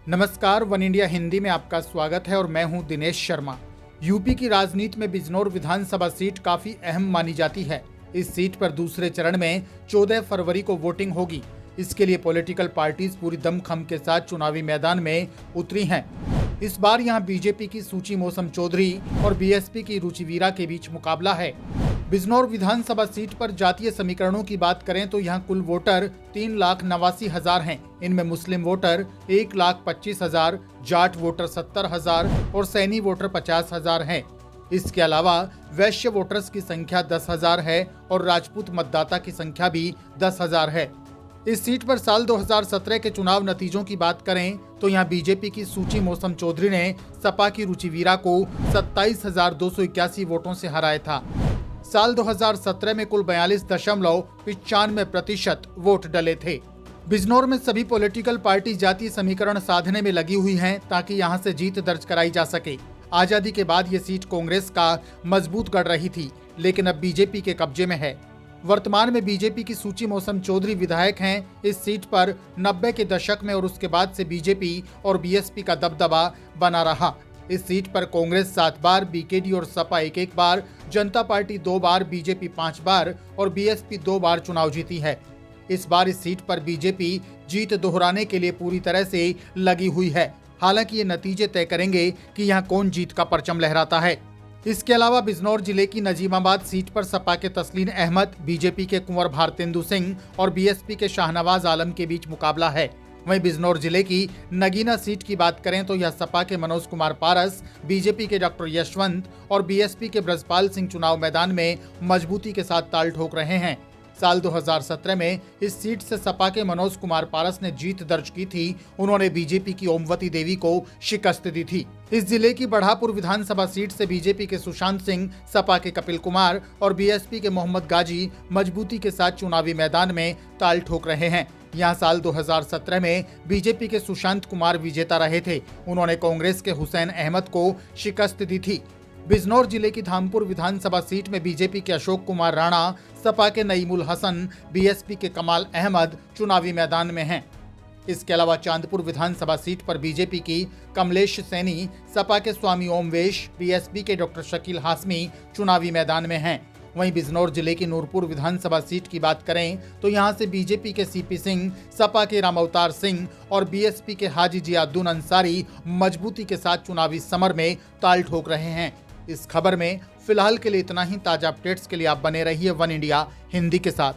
नमस्कार, one India Hindi में आपका स्वागत है और मैं हूं दिनेश शर्मा। यूपी की राजनीति में बिजनौर विधानसभा सीट काफी अहम मानी जाती है। इस सीट पर दूसरे चरण में 14 फरवरी को वोटिंग होगी। इसके लिए पॉलिटिकल पार्टीज पूरी दमखम के साथ चुनावी मैदान में उतरी हैं। इस बार यहां बीजेपी की सूची मौसम चौधरी और बीएसपी की रुचि वीरा के बीच मुकाबला है। बिजनौर विधानसभा सीट पर जातीय समीकरणों की बात करें तो यहां कुल वोटर 3,89,000 हैं। इनमें मुस्लिम वोटर 1,25,000, जाट वोटर 70,000 और सैनी वोटर 50,000 हैं। इसके अलावा वैश्य वोटर्स की संख्या 10,000 है और राजपूत मतदाता की संख्या भी 10,000 है। इस सीट पर साल 2017 के चुनाव नतीजों की बात करें तो यहां बीजेपी की सूची मौसम चौधरी ने सपा की रुचि वीरा को 27,281 वोटों से हराया था। साल 2017 में कुल 42.95% वोट डले थे। बिजनौर में सभी पॉलिटिकल पार्टी जातीय समीकरण साधने में लगी हुई हैं ताकि यहां से जीत दर्ज कराई जा सके। आजादी के बाद ये सीट कांग्रेस का मजबूत गढ़ रही थी, लेकिन अब बीजेपी के कब्जे में है। वर्तमान में बीजेपी की सूची मौसम चौधरी विधायक हैं। इस सीट पर 90 के दशक में और उसके बाद से बीजेपी और बीएसपी का दबदबा बना रहा। इस सीट पर कांग्रेस 7 बार, बीकेडी और सपा एक बार, जनता पार्टी 2 बार, बीजेपी 5 बार और बीएसपी 2 बार चुनाव जीती है। इस बार इस सीट पर बीजेपी जीत दोहराने के लिए पूरी तरह से लगी हुई है। हालांकि ये नतीजे तय करेंगे कि यहाँ कौन जीत का परचम लहराता है। इसके अलावा बिजनौर जिले की नजीमाबाद सीट पर सपा के तस्लीन अहमद, बीजेपी के कुंवर भारतेंदु सिंह और बीएसपी के शाहनवाज आलम के बीच मुकाबला है। वहीं बिजनौर जिले की नगीना सीट की बात करें तो यह सपा के मनोज कुमार पारस, बीजेपी के डॉक्टर यशवंत और बीएसपी के ब्रजपाल सिंह चुनाव मैदान में मजबूती के साथ ताल ठोक रहे हैं। साल 2017 में इस सीट से सपा के मनोज कुमार पारस ने जीत दर्ज की थी। उन्होंने बीजेपी की ओमवती देवी को शिकस्त दी थी। इस जिले की बढ़ापुर विधानसभा सीट से बीजेपी के सुशांत सिंह, सपा के कपिल कुमार और बीएसपी के मोहम्मद गाजी मजबूती के साथ चुनावी मैदान में ताल ठोक रहे हैं। यहाँ साल 2017 में बीजेपी के सुशांत कुमार विजेता रहे थे। उन्होंने कांग्रेस के हुसैन अहमद को शिकस्त दी थी। बिजनौर जिले की धामपुर विधानसभा सीट में बीजेपी के अशोक कुमार राणा, सपा के नईमुल हसन, बीएसपी के कमाल अहमद चुनावी मैदान में हैं। इसके अलावा चांदपुर विधानसभा सीट पर बीजेपी की कमलेश सैनी, सपा के स्वामी ओमवेश, बीएसपी के डॉक्टर शकील हाशमी चुनावी मैदान में हैं। वहीं बिजनौर जिले की नूरपुर विधानसभा सीट की बात करें तो यहां से बीजेपी के सीपी सिंह, सपा के रामअवतार सिंह और बीएसपी के हाजी जियाउद्दीन अंसारी मजबूती के साथ चुनावी समर में ताल ठोक रहे हैं। इस खबर में फिलहाल के लिए इतना ही। ताजा अपडेट्स के लिए आप बने रहिए वन इंडिया हिंदी के साथ।